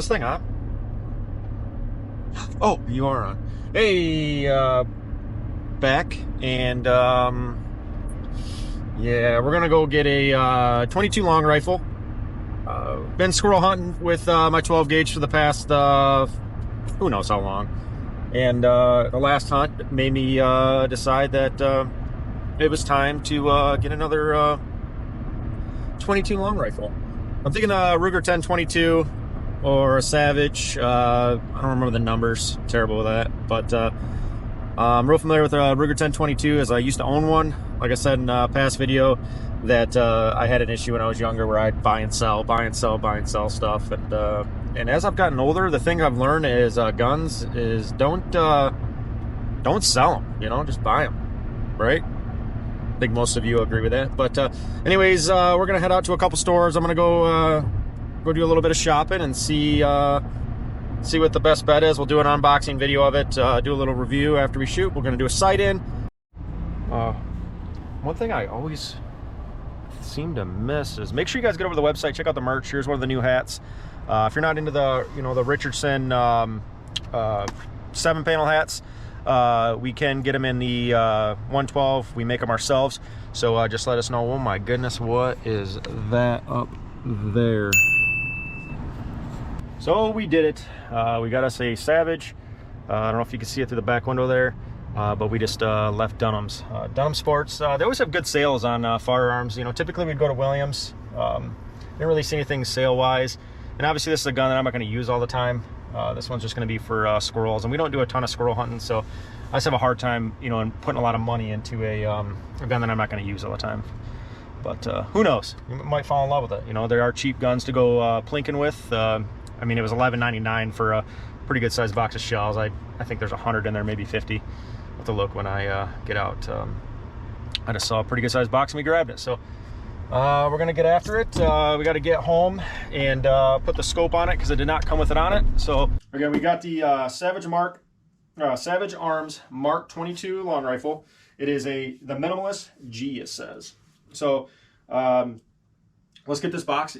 this thing on? Oh, you are on. Hey, back and yeah, we're gonna go get a 22 long rifle. Been squirrel hunting with my 12 gauge for the past who knows how long, and the last hunt made me decide that it was time to get another 22 long rifle. I'm thinking a Ruger 1022 or a Savage. I don't remember the numbers. I'm terrible with that, but I'm real familiar with a Ruger 1022 as I used to own one. Like I said in a past video, that I had an issue when I was younger where I'd buy and sell stuff, and as I've gotten older, the thing I've learned is guns is don't sell them. You know, just buy them, right? I think most of you agree with that. But anyways, we're gonna head out to a couple stores. I'm gonna go do a little bit of shopping and see what the best bet is. We'll do an unboxing video of it, do a little review after we shoot. We're gonna do a sight in. One thing I always seem to miss is make sure you guys get over to the website, check out the merch. Here's one of the new hats. If you're not into the the Richardson 7-panel hats, we can get them in the 112. We make them ourselves, so just let us know. Oh my goodness, what is that up there? So we did it. We got us a Savage. I don't know if you can see it through the back window there, but we just left Dunham's. Dunham Sports, they always have good sales on firearms. You know, typically we'd go to Williams. Didn't really see anything sale-wise. And obviously this is a gun that I'm not going to use all the time. This one's just going to be for squirrels, and we don't do a ton of squirrel hunting, so I just have a hard time, in putting a lot of money into a gun that I'm not going to use all the time. But who knows? You might fall in love with it. There are cheap guns to go plinking with. I mean, it was $11.99 for a pretty good sized box of shells. I think there's 100 in there, maybe 50. I'll have to look when I get out. I just saw a pretty good sized box and we grabbed it. So we're gonna get after it. We got to get home and put the scope on it because it did not come with it on it. So okay, we got the Savage Arms Mark 22 long rifle. It is the Minimalist G, it says. So let's get this box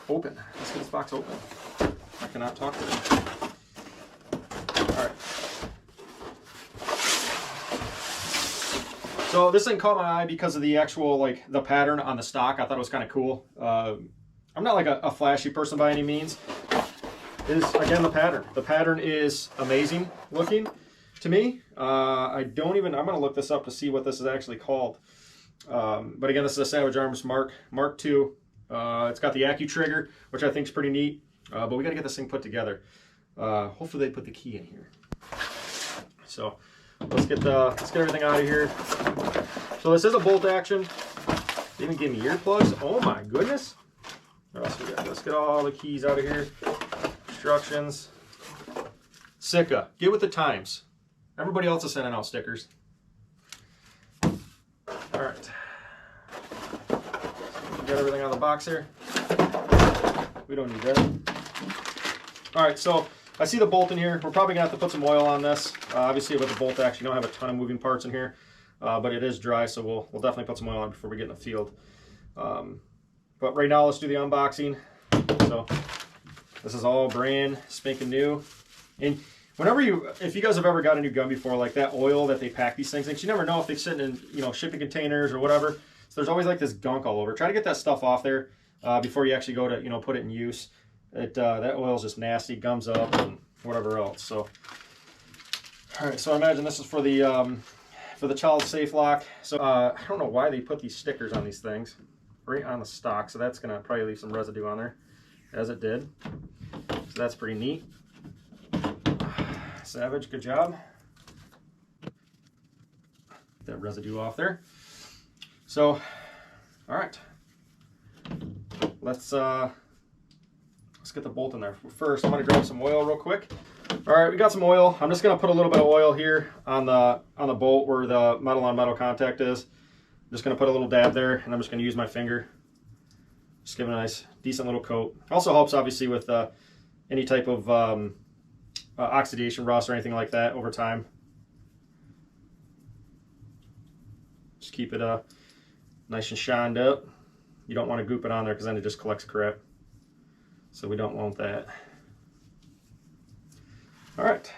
open. Let's get this box open. I cannot talk to them. All right. So this thing caught my eye because of the actual, the pattern on the stock. I thought it was kind of cool. I'm not like a flashy person by any means. It is, again, the pattern. The pattern is amazing looking to me. I'm going to look this up to see what this is actually called. But again, this is a Savage Arms Mark II. It's got the Accu trigger, which I think is pretty neat. But we got to get this thing put together. Hopefully they put the key in here. So let's get everything out of here. So this is a bolt action. They even gave me earplugs. Oh my goodness. What else we got? Let's get all the keys out of here. Instructions. Sika, get with the times. Everybody else is sending out stickers. All right. Got everything out of the box here. We don't need that. All right, so I see the bolt in here. We're probably gonna have to put some oil on this. Obviously with the bolt action, you don't have a ton of moving parts in here, but it is dry, so we'll definitely put some oil on before we get in the field. But right now, let's do the unboxing. So this is all brand spanking new. And if you guys have ever got a new gun before, like that oil that they pack these things in, you never know if they're sitting in shipping containers or whatever. So there's always like this gunk all over. Try to get that stuff off there before you actually go to put it in use. That oil is just nasty, gums up, and whatever else. So all right, so I imagine this is for the child safe lock. So I don't know why they put these stickers on these things right on the stock. So that's gonna probably leave some residue on there, as it did. So that's pretty neat. Savage, good job. Get that residue off there. So, all right, let's get the bolt in there. First, I'm gonna grab some oil real quick. All right, we got some oil. I'm just gonna put a little bit of oil here on the bolt where the metal on metal contact is. I'm just gonna put a little dab there, and I'm just gonna use my finger. Just give it a nice, decent little coat. Also helps obviously with any type of oxidation, rust, or anything like that over time. Just keep it nice and shined up. You don't want to goop it on there because then it just collects crap. So we don't want that. All right,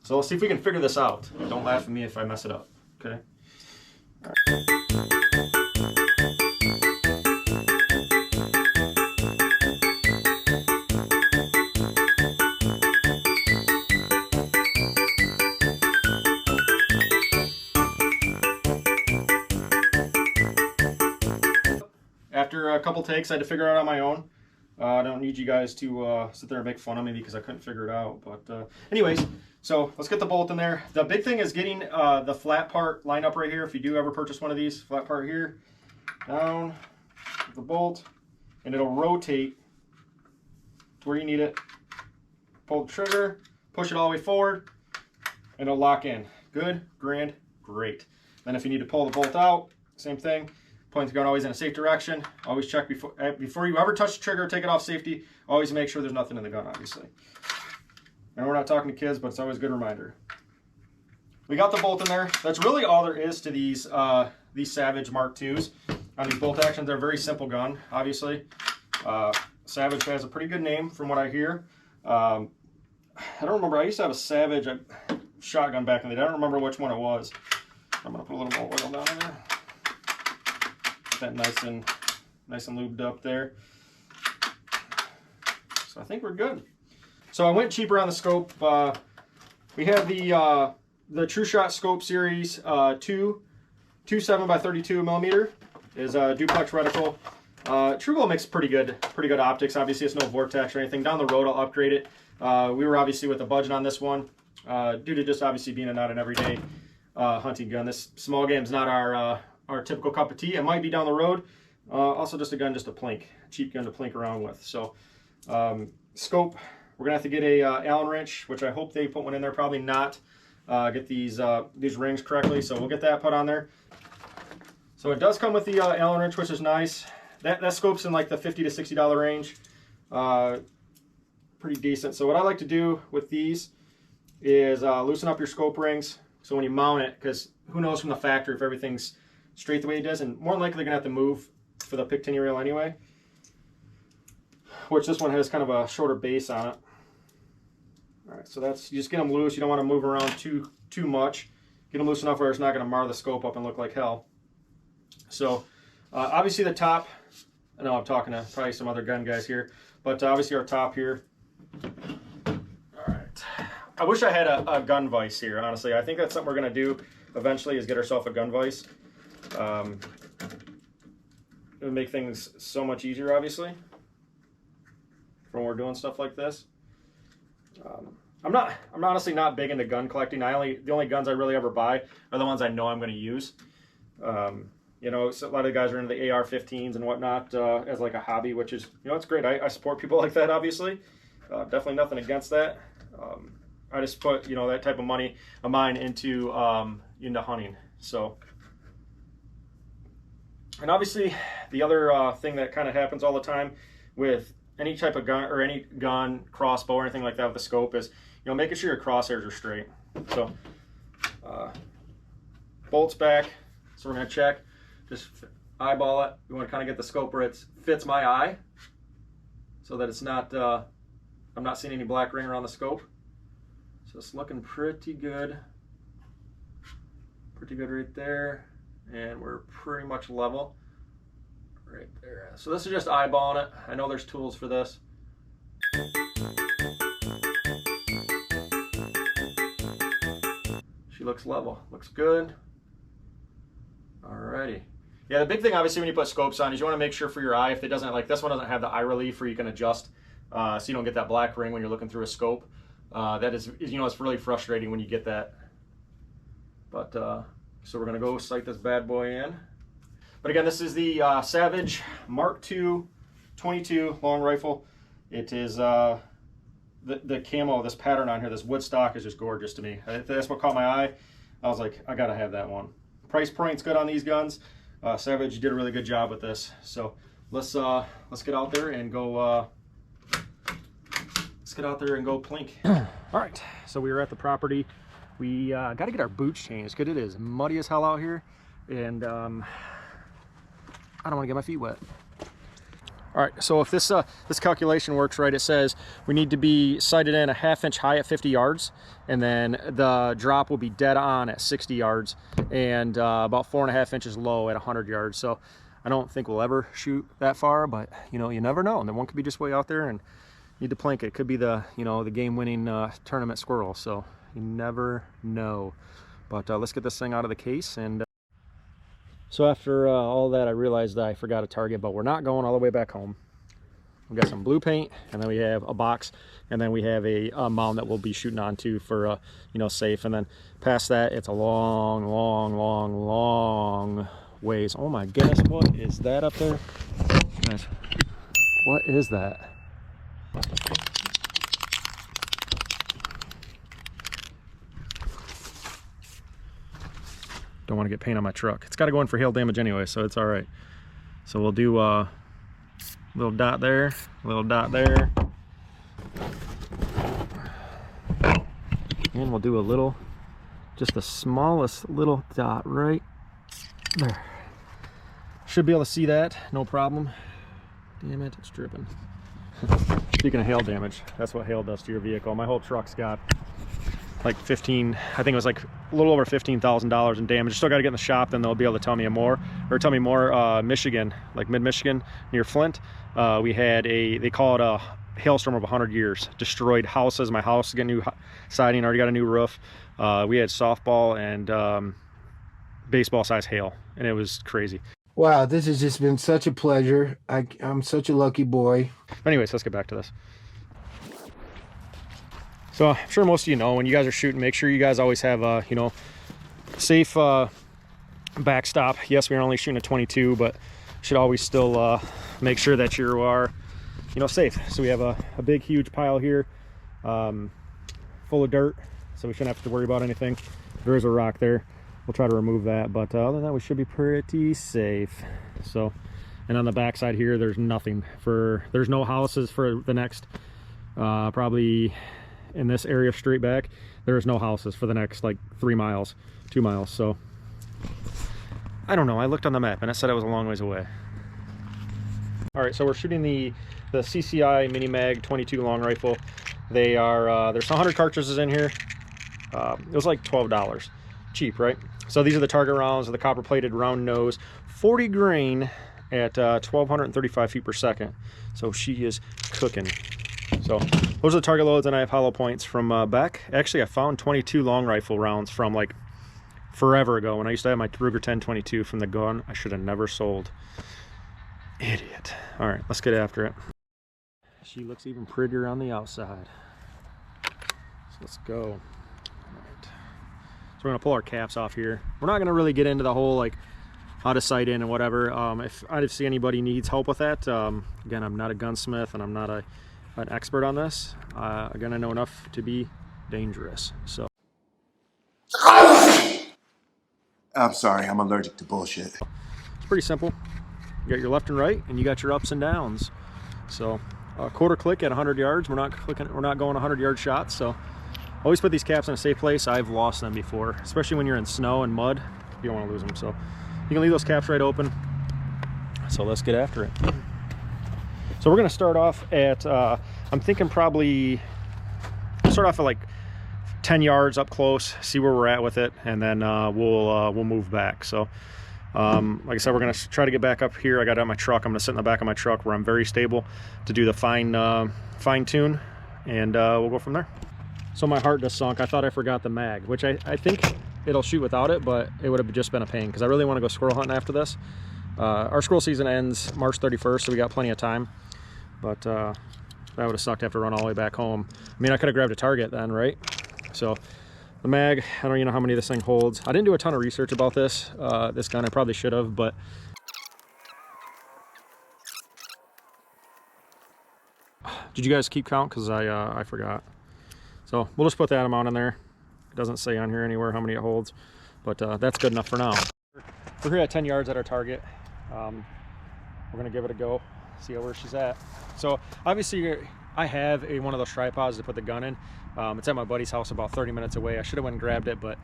so let's see if we can figure this out. Don't laugh at me if I mess it up, okay? All right. After a couple takes, I had to figure it out on my own. I don't need you guys to sit there and make fun of me because I couldn't figure it out. But anyways, so let's get the bolt in there. The big thing is getting the flat part lined up right here. If you do ever purchase one of these, flat part here, down the bolt, and it'll rotate to where you need it. Pull the trigger, push it all the way forward, and it'll lock in. Good, grand, great. Then if you need to pull the bolt out, same thing. Point the gun always in a safe direction. Always check before you ever touch the trigger, take it off safety. Always make sure there's nothing in the gun, obviously. And we're not talking to kids, but it's always a good reminder. We got the bolt in there. That's really all there is to these Savage Mark IIs. On these bolt actions, they're a very simple gun, obviously. Savage has a pretty good name from what I hear. I don't remember. I used to have a Savage shotgun back in the day. I don't remember which one it was. I'm going to put a little more oil down in there. That nice and lubed up there. So I think we're good. So I went cheaper on the scope. We have the True Shot Scope Series 27 by 32 millimeter is a duplex reticle. TrueGlow makes pretty good optics. Obviously, it's no vortex or anything. Down the road, I'll upgrade it. We were obviously with a budget on this one due to just obviously being not an everyday hunting gun. This small game is not our typical cup of tea. It might be down the road. Also just a gun, just a plink, cheap gun to plink around with. So scope, we're gonna have to get a Allen wrench, which I hope they put one in there. Probably not. Get these rings correctly, so we'll get that put on there. So it does come with the Allen wrench, which is nice. That scope's in like the $50 to $60 range. Pretty decent. So what I like to do with these is loosen up your scope rings. So when you mount it, because who knows from the factory if everything's straight the way it does, and more than likely they're gonna have to move for the pick tinny rail anyway, which this one has kind of a shorter base on it. All right, so that's, you just get them loose. You don't want to move around too much. Get them loose enough where it's not going to mar the scope up and look like hell. So obviously the top, I know I'm talking to probably some other gun guys here, but obviously our top here. All right, I wish I had a gun vise here, honestly. I think that's something we're going to do eventually, is get ourselves a gun vise. It would make things so much easier, obviously, when we're doing stuff like this. I'm honestly not big into gun collecting. The only guns I really ever buy are the ones I know I'm going to use. You know, so a lot of the guys are into the AR-15s and whatnot as like a hobby, which is, you know, it's great. I support people like that, obviously. Definitely nothing against that. I just put, you know, that type of money of mine into hunting. So, and obviously the other thing that kind of happens all the time with any type of gun, or any gun, crossbow, or anything like that with the scope, is, you know, making sure your crosshairs are straight. So bolts back, so we're going to check, just eyeball it. We want to kind of get the scope where it fits my eye, so that it's not, I'm not seeing any black ring around the scope. So it's looking pretty good right there, and we're pretty much level right there. So this is just eyeballing it. I know there's tools for this. She looks level, looks good. Alrighty. Yeah, the big thing obviously when you put scopes on is you want to make sure for your eye, if it doesn't, like this one doesn't have the eye relief where you can adjust, so you don't get that black ring when you're looking through a scope. That is, you know, it's really frustrating when you get that. But so we're gonna go sight this bad boy in. But again, this is the Savage Mark II 22 long rifle. It is the camo, this pattern on here, this wood stock is just gorgeous to me. That's what caught my eye. I was like, I gotta have that one. Price point's good on these guns. Savage did a really good job with this. So let's get out there and go. Let's get out there and go plink. All right, so we were at the property. We got to get our boots changed because it is muddy as hell out here, and I don't want to get my feet wet. All right, so if this this calculation works right, it says we need to be sighted in a 1/2 inch high at 50 yards, and then the drop will be dead on at 60 yards, and about 4.5 inches low at 100 yards. So I don't think we'll ever shoot that far, but you know, you never know. And then one could be just way out there and need to plank it. It could be the, you know, the game-winning tournament squirrel. So you never know. But let's get this thing out of the case. And so after all that, I realized that I forgot a target, but we're not going all the way back home. We've got some blue paint, and then we have a box, and then we have a mound that we'll be shooting onto for, you know, safe. And then past that, it's a long, long, long, long ways. Oh my goodness, what is that up there? Guys, what is that? Don't want to get paint on my truck. It's got to go in for hail damage anyway, so it's all right. So we'll do a little dot there, a little dot there, and we'll do a little, just the smallest little dot right there. Should be able to see that, no problem. Damn it, it's dripping. Speaking of hail damage, that's what hail does to your vehicle. My whole truck's got like I think it was like a little over $15,000 in damage. Still got to get in the shop, then they'll be able to tell me more. Michigan, like mid-Michigan near Flint, we had they call it a hailstorm of 100 years. Destroyed houses. My house got new siding, already got a new roof. We had softball and baseball size hail, and it was crazy. Wow, this has just been such a pleasure. I'm such a lucky boy. Anyways, let's get back to this. So I'm sure most of you know, when you guys are shooting, make sure you guys always have a, you know, safe backstop. Yes, we're only shooting a 22, but should always still make sure that you are, you know, safe. So we have a big, huge pile here full of dirt, so we shouldn't have to worry about anything. There is a rock there. We'll try to remove that, but other than that, we should be pretty safe. So, and on the back side here, there's nothing there's no houses for the next probably in this area straight back. There's no houses for the next like 2 miles. So I don't know, I looked on the map and it said it was a long ways away. All right, so we're shooting the CCI Mini Mag 22 long rifle. They are there's 100 cartridges in here. It was like $12. Cheap, right? So these are the target rounds of the copper plated round nose, 40 grain at 1235 feet per second. So she is cooking. So those are the target loads, and I have hollow points from Beck. Actually, I found 22 long rifle rounds from like forever ago when I used to have my Ruger 1022 from the gun I should have never sold. Idiot. All right, let's get after it. She looks even prettier on the outside. So let's go. All right. So we're gonna pull our caps off here. We're not gonna really get into the whole like how to sight in and whatever. If I see anybody needs help with that, again, I'm not a gunsmith and I'm not an expert on this. Again, I know enough to be dangerous. So I'm sorry, I'm allergic to bullshit. it's pretty simple. You got your left and right, and you got your ups and downs. So quarter click at 100 yards. We're not going 100-yard shots. So always put these caps in a safe place. I've lost them before, especially when you're in snow and mud. You don't want to lose them. So you can leave those caps right open. So let's get after it. So we're going to start off at, I'm thinking probably start off at like 10 yards up close, see where we're at with it, and then we'll move back. So like I said, we're going to try to get back up here. I got it on my truck. I'm going to sit in the back of my truck where I'm very stable to do the fine tune, and we'll go from there. So my heart just sunk. I thought I forgot the mag, which I think it'll shoot without it, but it would have just been a pain because I really want to go squirrel hunting after this. Our squirrel season ends March 31st, so we got plenty of time. But that would have sucked to have to run all the way back home. I mean, I could have grabbed a target then, right? So the mag, I don't even know how many this thing holds. I didn't do a ton of research about this gun. I probably should have, but did you guys keep count? Because I forgot. So we'll just put that amount in there. It doesn't say on here anywhere how many it holds, but that's good enough for now. We're here at 10 yards at our target. We're gonna give it a go, see where she's at. So obviously I have one of those tripods to put the gun in. It's at my buddy's house about 30 minutes away. I should have went and grabbed it, but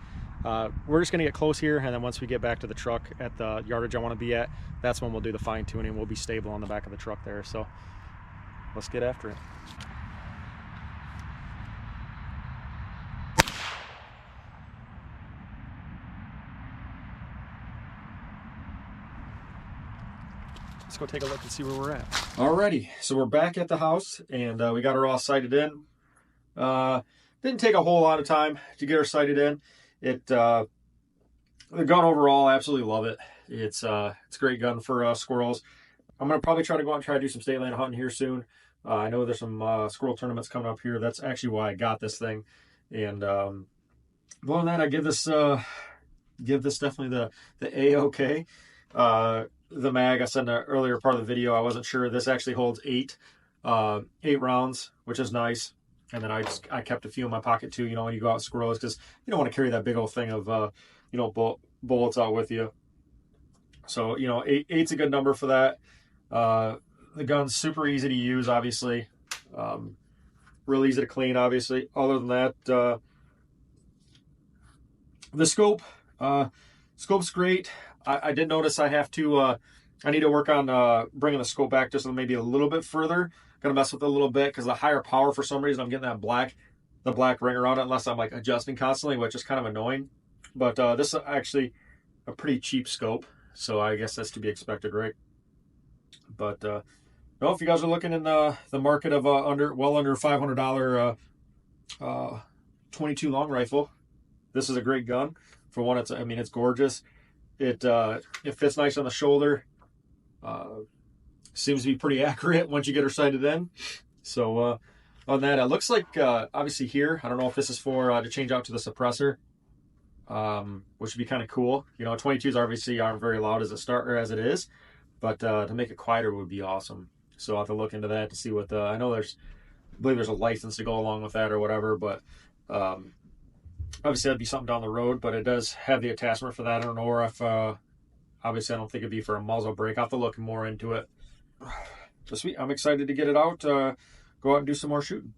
We're just going to get close here, and then once we get back to the truck at the yardage I want to be at, that's when we'll do the fine tuning. We'll be stable on the back of the truck there. So let's get after it. Let's go take a look and see where we're at. Alrighty, so we're back at the house, and we got her all sighted in. Didn't take a whole lot of time to get her sighted in. The gun overall, I absolutely love it. It's a great gun for squirrels. I'm gonna probably try to go out and try to do some state land hunting here soon. I know there's some squirrel tournaments coming up here. That's actually why I got this thing. And other than that, I give this definitely the A-OK. The mag I said in the earlier part of the video, I wasn't sure. This actually holds eight rounds, which is nice. And then I kept a few in my pocket too, you know, when you go out squirrels, because you don't want to carry that big old thing of you know, bullets out with you. So, you know, eight's a good number for that. The gun's super easy to use, obviously. Real easy to clean, obviously. Other than that, the scope's great. I did notice I have to, I need to work on bringing the scope back just maybe a little bit further. Gonna mess with it a little bit because the higher power, for some reason, I'm getting the black ring around it unless I'm like adjusting constantly, which is kind of annoying. But this is actually a pretty cheap scope, so I guess that's to be expected, right? But no, if you guys are looking in the market of under $500 22 long rifle, this is a great gun. For one, it's gorgeous. It fits nice on the shoulder. Seems to be pretty accurate once you get her sighted in. So on that, it looks like obviously here, I don't know if this is for to change out to the suppressor, which would be kind of cool. You know, 22s obviously aren't very loud as as it is, but to make it quieter would be awesome. So I'll have to look into that to see what I know I believe there's a license to go along with that or whatever, but obviously that'd be something down the road, but it does have the attachment for that. I don't know, or if obviously I don't think it'd be for a muzzle brake. I'll have to look more into it. So sweet, I'm excited to get it out, go out and do some more shooting.